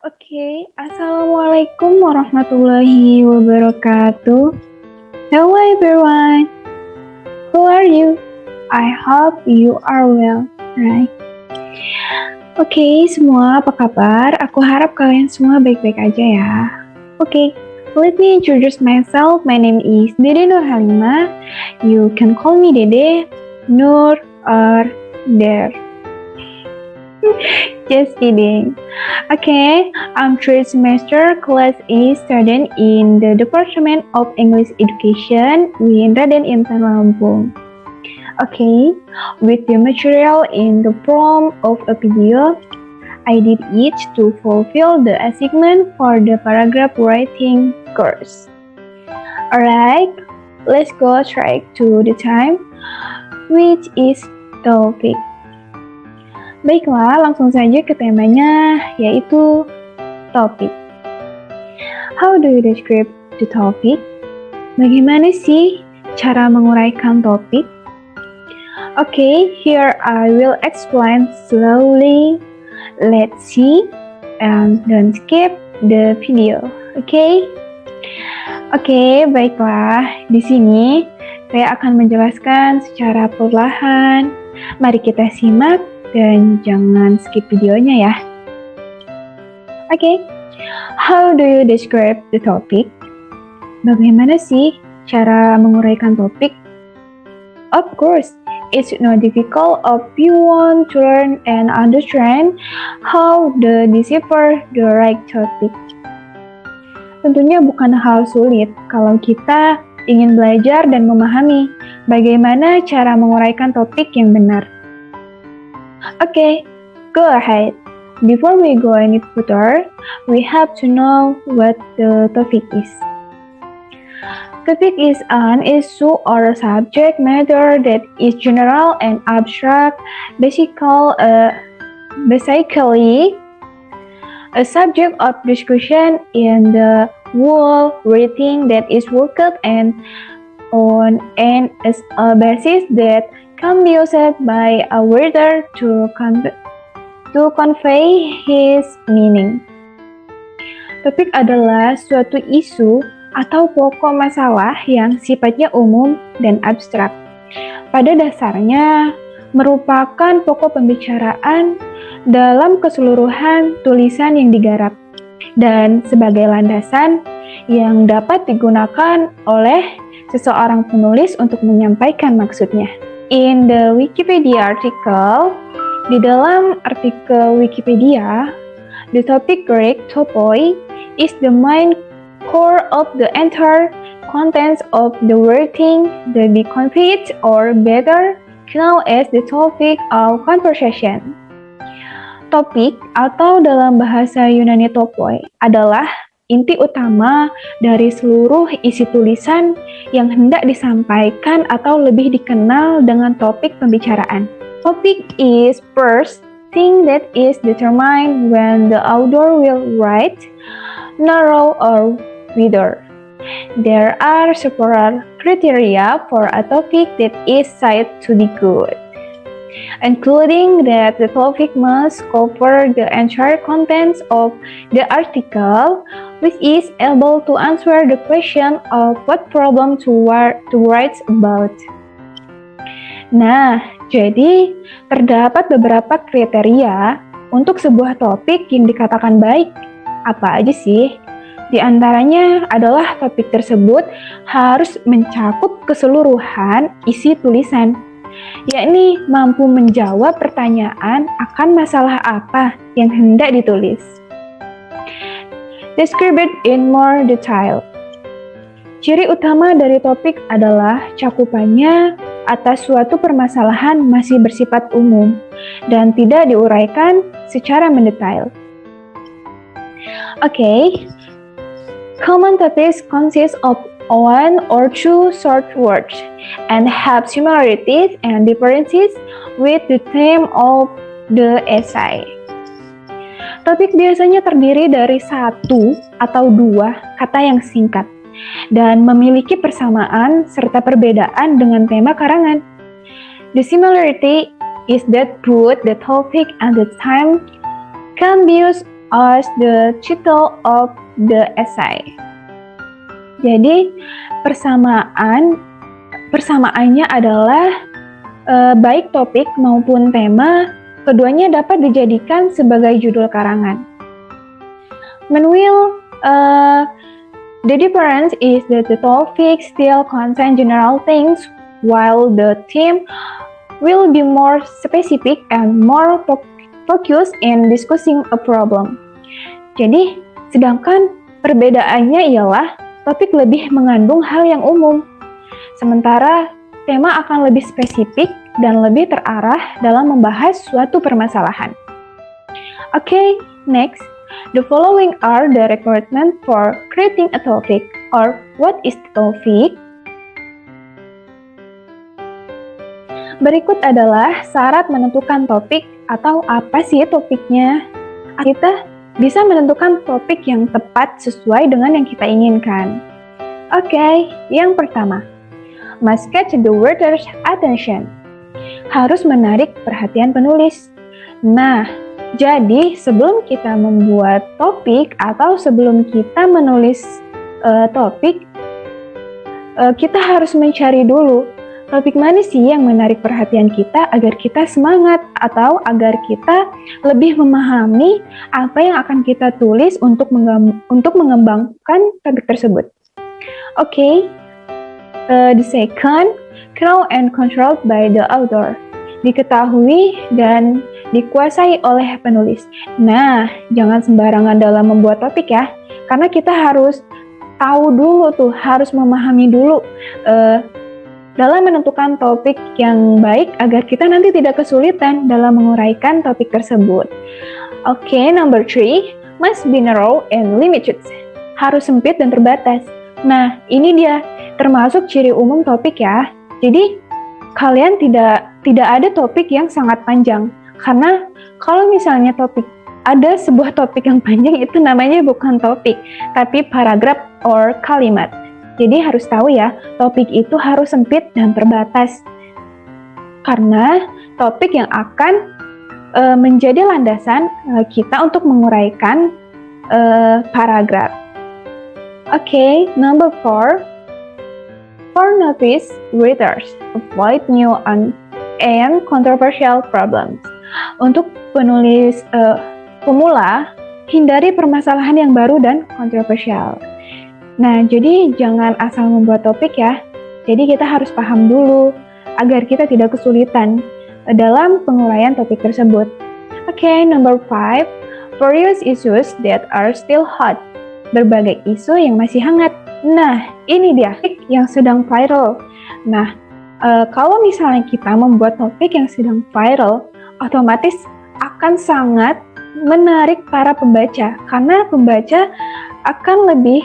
Assalamualaikum warahmatullahi wabarakatuh. Hello everyone, who are you? I hope you are well, right? Semua apa kabar? Aku harap kalian semua baik-baik aja ya. Let me introduce myself. My name is Dede Nur Halimah. You can call me Dede, Nur, or Der. Just kidding. I'm third semester class A student in the Department of English Education in Raden Intan Lampung. With the material in the form of a video, I did it to fulfill the assignment for the paragraph writing course. Alright, let's go straight to the time, which is topic. Baiklah, langsung saja ke temanya, yaitu topik. How do you describe the topic? Bagaimana sih cara menguraikan topik? Here I will explain slowly. Let's see and don't skip the video. Baiklah. Di sini saya akan menjelaskan secara perlahan. Mari kita simak dan jangan skip videonya ya. How do you describe the topic? Bagaimana sih cara menguraikan topik? Of course, it's not difficult if you want to learn and understand how to decipher the right topic. Tentunya bukan hal sulit kalau kita ingin belajar dan memahami bagaimana cara menguraikan topik yang benar. Go ahead. Before we go any further, we have to know what the topic is. Topic is an issue or a subject matter that is general and abstract, basically a subject of discussion in the whole writing that is worked on and is a basis that can be used by a reader to convey his meaning. Topik adalah suatu isu atau pokok masalah yang sifatnya umum dan abstrak. Pada dasarnya, merupakan pokok pembicaraan dalam keseluruhan tulisan yang digarap dan sebagai landasan yang dapat digunakan oleh seseorang penulis untuk menyampaikan maksudnya. In the Wikipedia article, di dalam artikel Wikipedia, the topic Greek topoi is the main core of the entire contents of the writing that be conveyed or better known as the topic of conversation. Topik atau dalam bahasa Yunani topoi adalah inti utama dari seluruh isi tulisan yang hendak disampaikan atau lebih dikenal dengan topik pembicaraan. Topic is first thing that is determined when the author will write, narrow or whether. There are several criteria for a topic that is said to be good, including that the topic must cover the entire contents of the article, which is able to answer the question of what problem to write about. Nah, jadi terdapat beberapa kriteria untuk sebuah topik yang dikatakan baik. Apa aja sih? Di antaranya adalah topik tersebut harus mencakup keseluruhan isi tulisan, yakni mampu menjawab pertanyaan akan masalah apa yang hendak ditulis. Describe it in more detail. Ciri utama dari topik adalah cakupannya atas suatu permasalahan masih bersifat umum dan tidak diuraikan secara mendetail. Common topics consist of one or two short words and have similarities and differences with the theme of the essay. Topik biasanya terdiri dari satu atau dua kata yang singkat dan memiliki persamaan serta perbedaan dengan tema karangan. The similarity is that both the topic and the theme can be used as the title of the essay. Jadi persamaannya adalah baik topik maupun tema, keduanya dapat dijadikan sebagai judul karangan. Meanwhile, the difference is that the topic still contain general things, while the theme will be more specific and more focused in discussing a problem. Jadi, sedangkan perbedaannya ialah topik lebih mengandung hal yang umum, sementara tema akan lebih spesifik dan lebih terarah dalam membahas suatu permasalahan. Okay, next. The following are the requirements for creating a topic, or what is the topic? Berikut adalah syarat menentukan topik atau apa sih topiknya. Kita bisa menentukan topik yang tepat sesuai dengan yang kita inginkan. Oke, yang pertama, must catch the reader's attention. Harus menarik perhatian penulis. Nah, jadi sebelum kita membuat topik atau sebelum kita menulis topik, kita harus mencari dulu topik mana sih yang menarik perhatian kita agar kita semangat atau agar kita lebih memahami apa yang akan kita tulis untuk mengembangkan topik tersebut. Okay, the second, known and controlled by the author. Diketahui dan dikuasai oleh penulis. Nah, jangan sembarangan dalam membuat topik ya, karena kita harus tahu dulu tuh, harus memahami dulu dalam menentukan topik yang baik agar kita nanti tidak kesulitan dalam menguraikan topik tersebut. Okay, number 3, must be narrow and limited. Harus sempit dan terbatas. Nah, ini dia termasuk ciri umum topik ya. Jadi, kalian tidak ada topik yang sangat panjang. Karena kalau misalnya ada sebuah topik yang panjang, itu namanya bukan topik, tapi paragraf or kalimat. Jadi harus tahu ya, topik itu harus sempit dan terbatas. Karena topik yang akan menjadi landasan kita untuk menguraikan paragraf. Okay, number 4. For novice readers, avoid new and controversial problems. Untuk penulis pemula, hindari permasalahan yang baru dan kontroversial. Nah, jadi jangan asal membuat topik ya. Jadi kita harus paham dulu agar kita tidak kesulitan dalam penguraian topik tersebut. Okay, number 5. Various issues that are still hot. Berbagai isu yang masih hangat. Nah, ini dia yang sedang viral. Nah, kalau misalnya kita membuat topik yang sedang viral, otomatis akan sangat menarik para pembaca, karena pembaca akan lebih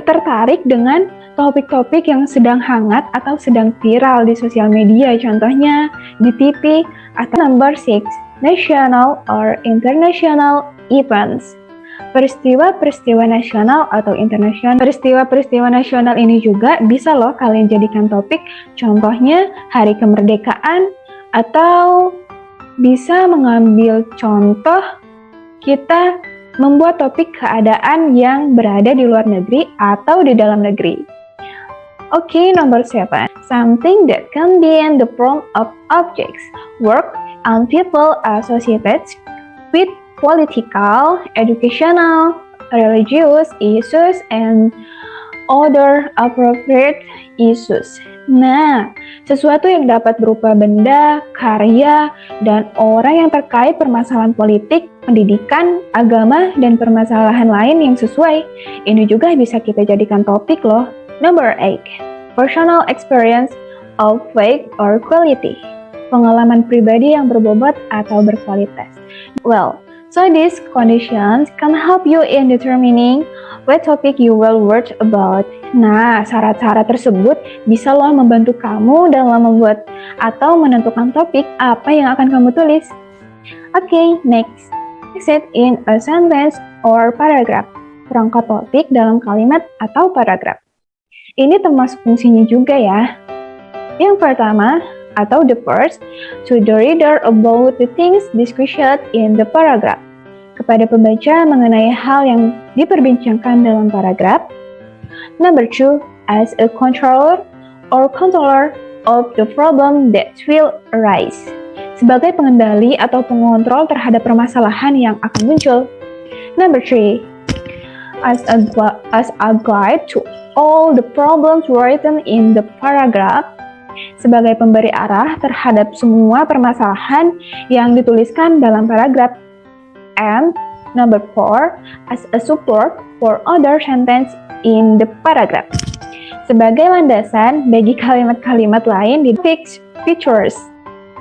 tertarik dengan topik-topik yang sedang hangat atau sedang viral di sosial media, contohnya di TV. Atau number 6, national or international events. Peristiwa-peristiwa nasional atau internasional. Peristiwa-peristiwa nasional ini juga bisa loh kalian jadikan topik, contohnya hari kemerdekaan, atau bisa mengambil contoh kita membuat topik keadaan yang berada di luar negeri atau di dalam negeri. Okay, number 7. Something that can be in the form of objects, work, and people associated with political, educational, religious issues, and other appropriate issues. Nah, sesuatu yang dapat berupa benda, karya, dan orang yang terkait permasalahan politik, pendidikan, agama, dan permasalahan lain yang sesuai. Ini juga bisa kita jadikan topik loh. Number 8. Personal experience of weight or quality. Pengalaman pribadi yang berbobot atau berkualitas. Well, so these conditions can help you in determining what topic you will write about. Nah, syarat-syarat tersebut bisa loh membantu kamu dalam membuat atau menentukan topik apa yang akan kamu tulis. Okay, next. Set in a sentence or paragraph. Perangkat topik dalam kalimat atau paragraf. Ini termasuk fungsinya juga ya. Yang pertama, atau the first, to the reader about the things discussed in the paragraph. kepada pembaca mengenai hal yang diperbincangkan dalam paragraf. Number 2, as a controller of the problem that will arise. Sebagai pengendali atau pengontrol terhadap permasalahan yang akan muncul. Number 3, as a guide to all the problems written in the paragraph. Sebagai pemberi arah terhadap semua permasalahan yang dituliskan dalam paragraf. And number 4, as a support for other sentence in the paragraph. Sebagai landasan bagi kalimat-kalimat lain di features.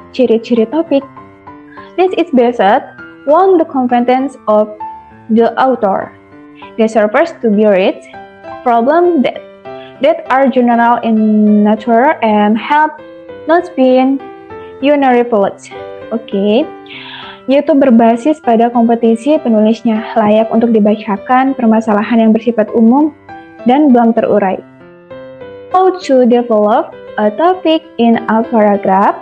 Ciri-ciri topik. This is based on the competence of the author. They serve to be read problems that are general in nature and have not been universal. Oke. Yaitu berbasis pada kompetisi penulisnya, layak untuk dibacakan, permasalahan yang bersifat umum dan belum terurai. How to develop a topic in a paragraph.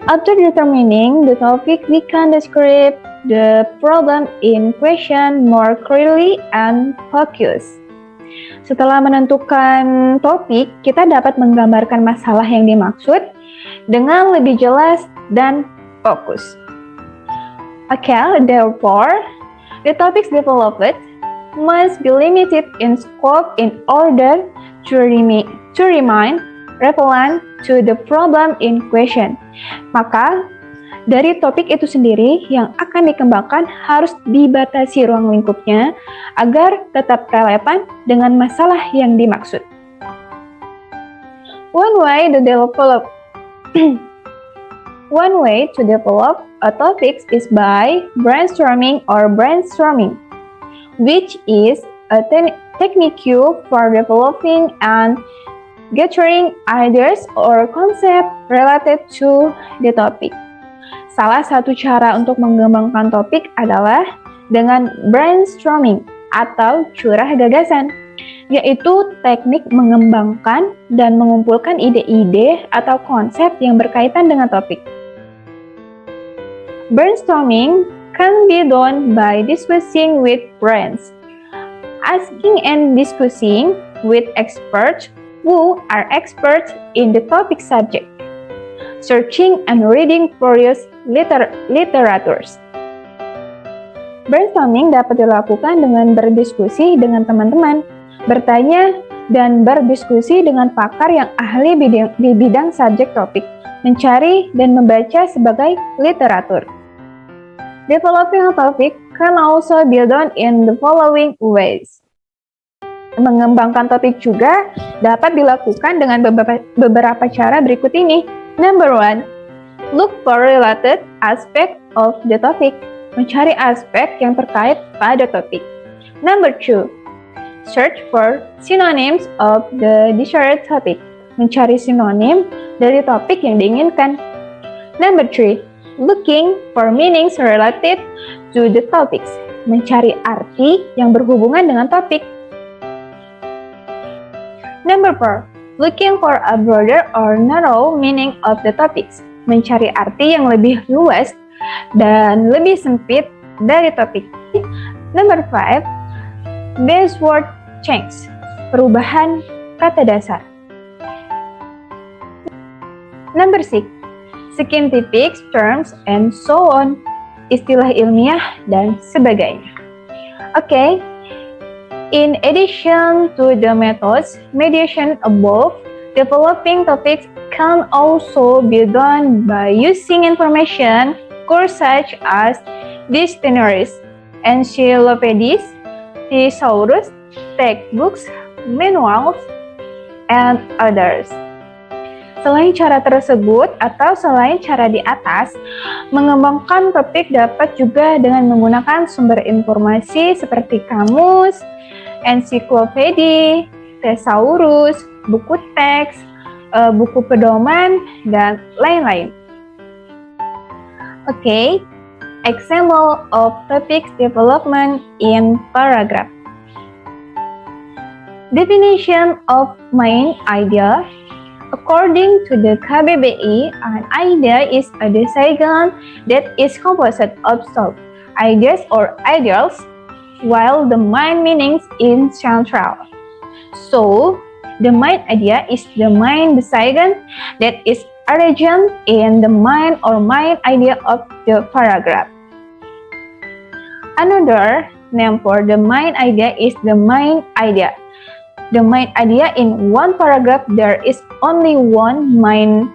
After determining the topic, we can describe the problem in question more clearly and focus. Setelah menentukan topik, kita dapat menggambarkan masalah yang dimaksud dengan lebih jelas dan fokus. Okay, therefore, the topics developed must be limited in scope in order to remain relevant to the problem in question. Maka, dari topik itu sendiri yang akan dikembangkan harus dibatasi ruang lingkupnya agar tetap relevan dengan masalah yang dimaksud. One way to develop a topic is by brainstorming, which is a technique for developing and gathering ideas or concept related to the topic. Salah satu cara untuk mengembangkan topik adalah dengan brainstorming atau curah gagasan, yaitu teknik mengembangkan dan mengumpulkan ide-ide atau konsep yang berkaitan dengan topik. Brainstorming can be done by discussing with friends, asking and discussing with experts who are experts in the topic subject, searching and reading various literatures. Brainstorming dapat dilakukan dengan berdiskusi dengan teman-teman, bertanya dan berdiskusi dengan pakar yang ahli di bidang subjek topik, mencari dan membaca sebagai literatur. Developing a topic can also be done in the following ways. Mengembangkan topik juga dapat dilakukan dengan beberapa cara berikut ini. Number 1, look for related aspect of the topic. Mencari aspek yang terkait pada topik. Number 2, search for synonyms of the desired topic. Mencari sinonim dari topik yang diinginkan. Number 3, looking for meanings related to the topics. Mencari arti yang berhubungan dengan topik. Number 4, looking for a broader or narrow meaning of the topics. Mencari arti yang lebih luas dan lebih sempit dari topik. Number 5, base word change. Perubahan kata dasar. Number 6, scientific terms and so on. Istilah ilmiah dan sebagainya. Okay. In addition to the methods mentioned above, developing topics can also be done by using information courses such as dictionaries, encyclopedias, thesaurus, textbooks, manuals, and others. Selain cara tersebut atau selain cara di atas, mengembangkan topik dapat juga dengan menggunakan sumber informasi seperti kamus, ensiklopedia, thesaurus, buku teks, buku pedoman, dan lain-lain. Okay, example of topic development in paragraph. Definition of main idea. According to the KBBI, an idea is a decision that is composed of sub-ideas or ideals, while the main meaning is central. So, the main idea is the main decision that is arranged in the main or main idea of the paragraph. Another name for the main idea is the main idea. The main idea in one paragraph, there is only one main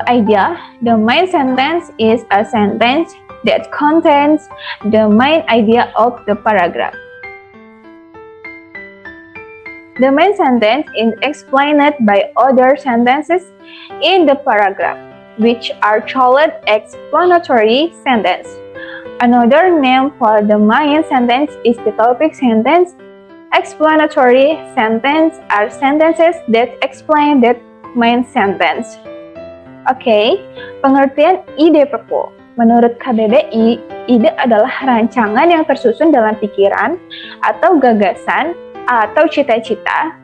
idea. The main sentence is a sentence that contains the main idea of the paragraph. The main sentence is explained by other sentences in the paragraph, which are called explanatory sentence. Another name for the main sentence is the topic sentence. Explanatory sentence are sentences that explain that main sentence. Oke, pengertian ide pokok. Menurut KBBI, ide adalah rancangan yang tersusun dalam pikiran atau gagasan atau cita-cita,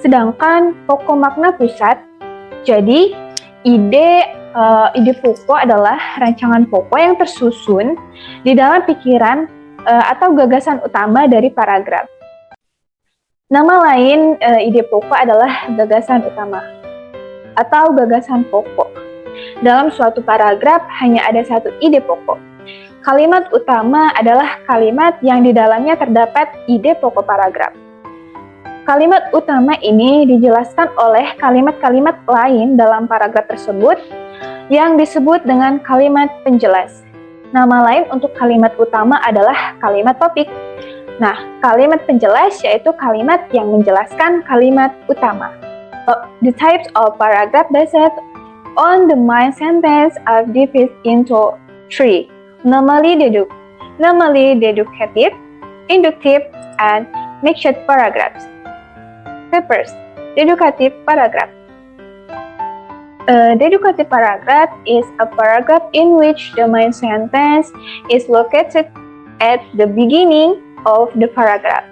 sedangkan pokok makna pusat. Jadi, ide pokok adalah rancangan pokok yang tersusun di dalam pikiran atau gagasan utama dari paragraf. Nama lain ide pokok adalah gagasan utama atau gagasan pokok. Dalam suatu paragraf hanya ada satu ide pokok. Kalimat utama adalah kalimat yang di dalamnya terdapat ide pokok paragraf. Kalimat utama ini dijelaskan oleh kalimat-kalimat lain dalam paragraf tersebut yang disebut dengan kalimat penjelas. Nama lain untuk kalimat utama adalah kalimat topik. Nah, kalimat penjelas yaitu kalimat yang menjelaskan kalimat utama. The types of paragraph based on the main sentence are divided into three, namely deductive, inductive, and mixed paragraphs. The first, deductive paragraph. A deductive paragraph is a paragraph in which the main sentence is located at the beginning of the paragraph.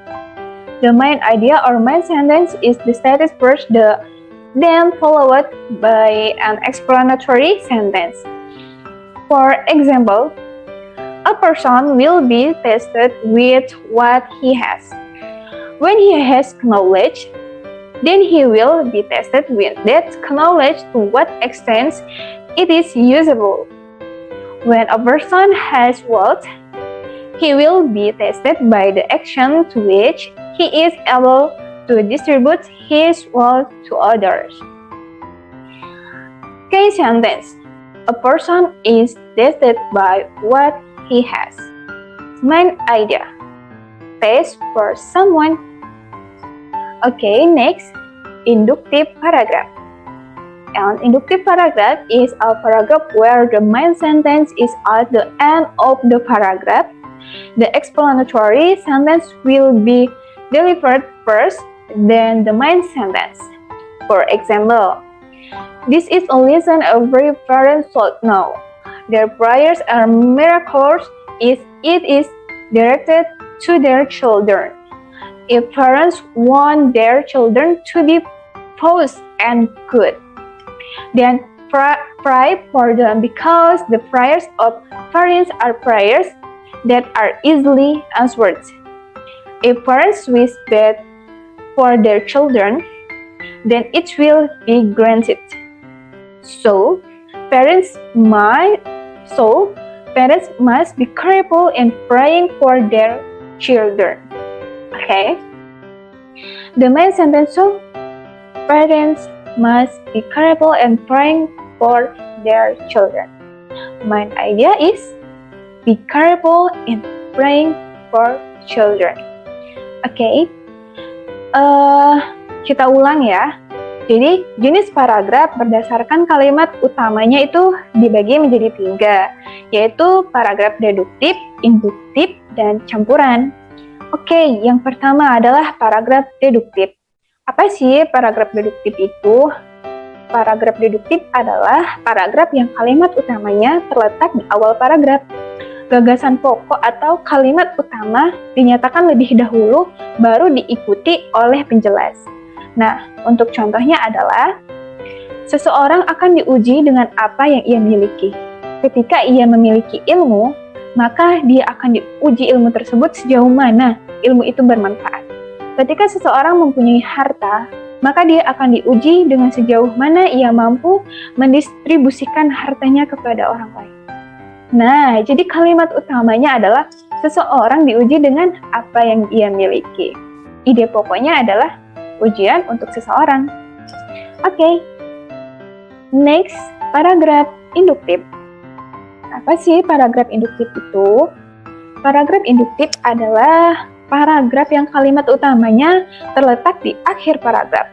The main idea or main sentence is stated first, then followed by an explanatory sentence. For example, a person will be tested with what he has. When he has knowledge, then he will be tested with that knowledge to what extent it is usable. When a person has wealth, he will be tested by the action to which he is able to distribute his wealth to others. Case sentence. A person is tested by what he has. Main idea. Test for someone. Okay, next. Inductive paragraph. An inductive paragraph is a paragraph where the main sentence is at the end of the paragraph. The explanatory sentence will be delivered first, then the main sentence. For example, this is a lesson every parent should know. Their prayers are miracles if it is directed to their children. If parents want their children to be pious and good, then pray for them because the prayers of parents are prayers that are easily answered. If parents wish bad for their children, then it will be granted. So, parents must be careful in praying for their children. Okay? The main sentence, so parents must be careful in praying for their children. My idea is be careful in praying for children. Oke, kita ulang ya. Jadi jenis paragraf berdasarkan kalimat utamanya itu dibagi menjadi 3, yaitu paragraf deduktif, induktif, dan campuran. Oke, yang pertama adalah paragraf deduktif. Apa sih paragraf deduktif itu? Paragraf deduktif adalah paragraf yang kalimat utamanya terletak di awal paragraf. Gagasan pokok atau kalimat utama dinyatakan lebih dahulu, baru diikuti oleh penjelas. Nah, untuk contohnya adalah Seseorang akan diuji dengan apa yang ia miliki. Ketika ia memiliki ilmu, maka dia akan diuji ilmu tersebut sejauh mana ilmu itu bermanfaat. Ketika seseorang mempunyai harta, maka dia akan diuji dengan sejauh mana ia mampu mendistribusikan hartanya kepada orang lain. Nah, jadi kalimat utamanya adalah seseorang diuji dengan apa yang ia miliki. Ide pokoknya adalah ujian untuk seseorang. Oke. Next, paragraf induktif. Apa sih paragraf induktif itu? Paragraf induktif adalah paragraf yang kalimat utamanya terletak di akhir paragraf.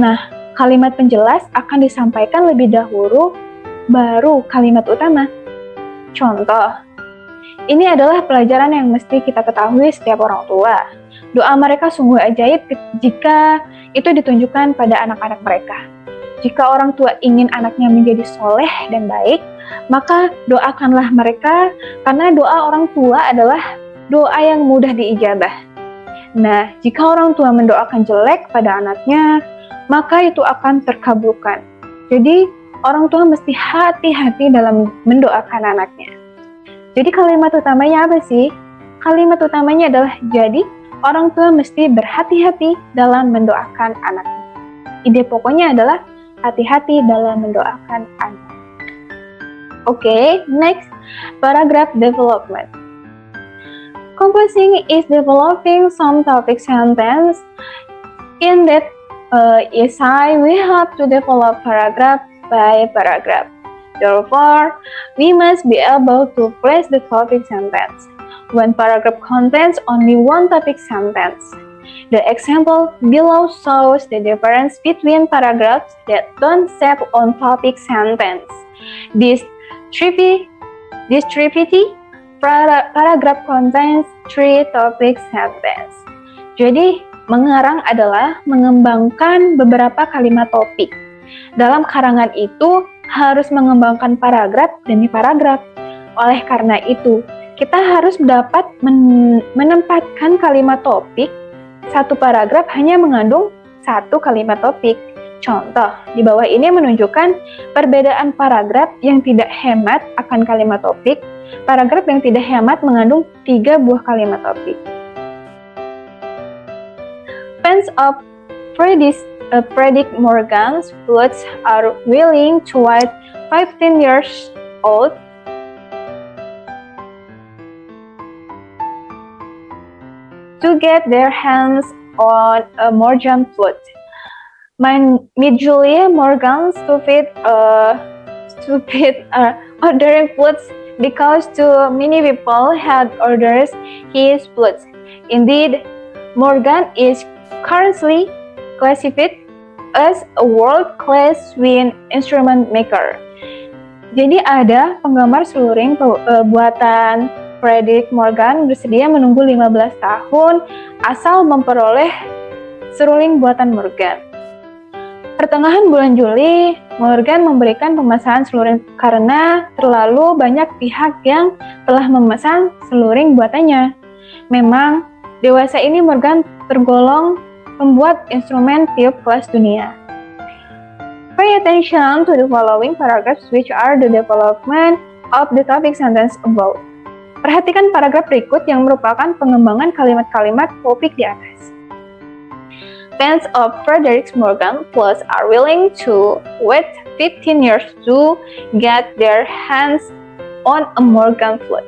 Nah, kalimat penjelas akan disampaikan lebih dahulu, baru kalimat utama. Contoh, ini adalah pelajaran yang mesti kita ketahui setiap orang tua. Doa mereka sungguh ajaib jika itu ditunjukkan pada anak-anak mereka. Jika orang tua ingin anaknya menjadi soleh dan baik, maka doakanlah mereka, karena doa orang tua adalah doa yang mudah diijabah. Nah, jika orang tua mendoakan jelek pada anaknya, maka itu akan terkabulkan. Jadi, orang tua mesti hati-hati dalam mendoakan anaknya. Jadi, kalimat utamanya apa sih? Kalimat utamanya adalah, jadi orang tua mesti berhati-hati dalam mendoakan anaknya. Ide pokoknya adalah hati-hati dalam mendoakan anak. Oke, next, paragraph development. Composing is developing some topic sentence. In that essay, we have to develop paragraph by paragraph. Therefore, we must be able to place the topic sentence. One paragraph contains only one topic sentence. The example below shows the difference between paragraphs that don't have on topic sentence. This paragraph contains 3 topic sentence. Jadi, mengarang adalah mengembangkan beberapa kalimat topik. Dalam karangan itu harus mengembangkan paragraf demi paragraf. Oleh karena itu, kita harus dapat menempatkan kalimat topik. Satu paragraf hanya mengandung 1 kalimat topik. Contoh, di bawah ini menunjukkan perbedaan paragraf yang tidak hemat akan kalimat topik. Paragraf yang tidak hemat mengandung 3 buah kalimat topik. Fans of Frederick Morgan's Flutes are willing to wait 15 years old to get their hands on a Morgan flute. Mid-July, Morgan stupid ordering flutes because too many people had ordered his flutes. Indeed, Morgan is currently classified as a world-class wind instrument maker. Jadi ada penggemar seluring buatan Frederick Morgan bersedia menunggu 15 tahun asal memperoleh seruling buatan Morgan. Pertengahan bulan Juli, Morgan memberikan pemesanan seluring karena terlalu banyak pihak yang telah memesan seluring buatannya. Memang, dewasa ini Morgan tergolong pembuat instrumen tiup kelas dunia. Pay attention to the following paragraphs which are the development of the topic sentence above. Perhatikan paragraf berikut yang merupakan pengembangan kalimat-kalimat topik di atas. Fans of Frederick Morgan Flutes are willing to wait 15 years to get their hands on a Morgan flute.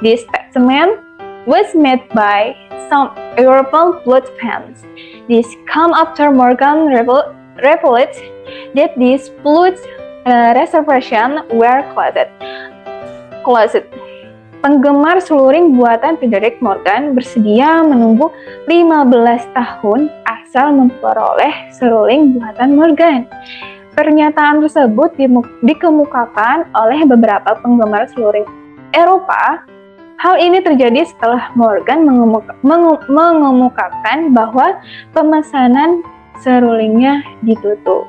This statement was made by some European flute fans. This come after Morgan revealed that these flute reservations were closed. Penggemar seluring buatan Frederick Morgan bersedia menunggu 15 tahun asal memperoleh seruling buatan Morgan. Pernyataan tersebut dikemukakan oleh beberapa penggemar seluring Eropa. Hal ini terjadi setelah Morgan mengemukakan bahwa pemesanan serulingnya ditutup.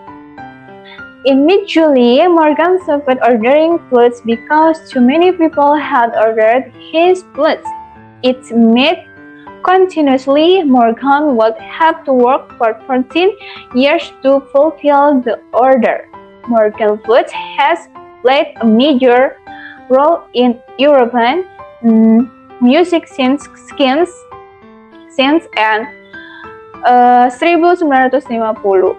In mid-July, Morgan stopped ordering flutes because too many people had ordered his flutes. It meant continuously Morgan would have to work for 14 years to fulfill the order. Morgan Flutes has played a major role in European music since and 1950.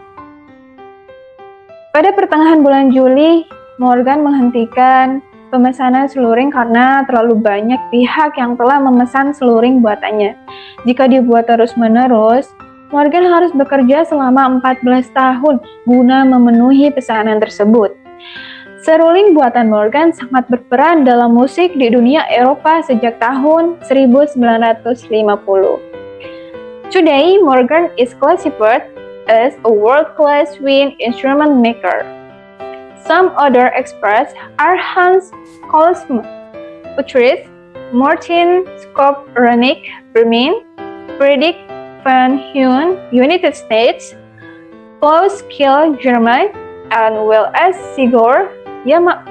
Pada pertengahan bulan Juli, Morgan menghentikan pemesanan seluring karena terlalu banyak pihak yang telah memesan seluring buatannya. Jika dibuat terus-menerus, Morgan harus bekerja selama 14 tahun guna memenuhi pesanan tersebut. Seruling buatan Morgan sangat berperan dalam musik di dunia Eropa sejak tahun 1950. Today, Morgan is classified as a world-class wind instrument maker. Some other experts are Hans Kollsman, Utrecht, Martin Skowronek, Berlin, Friedrich van Huyn, United States, Klaus Kiel, Germany, as well as Shigeru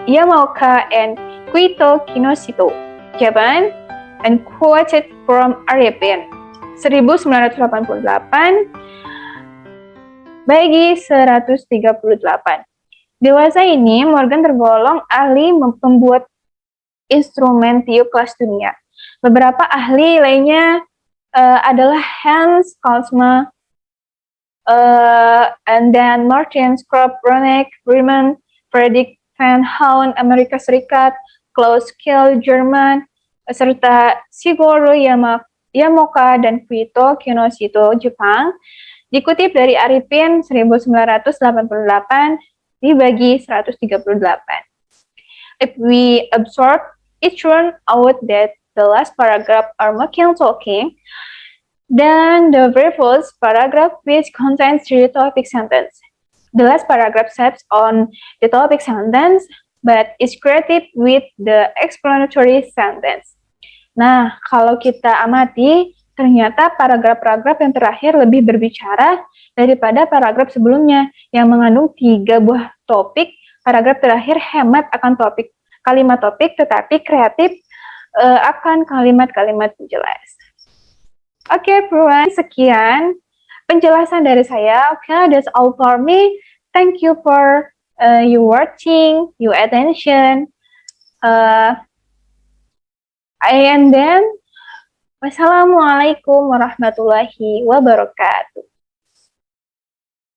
Yamaoka and Koito Kinoshito, Japan, and quoted from Arabian. 1988 bagi 138. Dewasa ini, Morgan tergolong ahli membuat instrumen tiup kelas dunia. Beberapa ahli lainnya adalah Hans Kollsman, and then Martin Skowronek, Bremen, Friedrich van Huyn, Amerika Serikat, Klaus Kiel, Jerman, serta Shigeru Yamaoka dan Koito Kinoshito, Jepang. Dikutip dari Arifin 1988 dibagi 138. If we absorb, it turns out that the last paragraph are making talking, then the very first paragraph which contains the topic sentence. The last paragraph sets on the topic sentence, but is created with the explanatory sentence. Nah, kalau kita amati, ternyata paragraf-paragraf yang terakhir lebih berbicara daripada paragraf sebelumnya yang mengandung 3 buah topik. Paragraf terakhir hemat akan kalimat topik, tetapi kreatif akan kalimat-kalimat penjelas. Oke, everyone, sekian penjelasan dari saya. Okay, that's all for me. Thank you for you watching, your attention. And then, wassalamualaikum warahmatullahi wabarakatuh.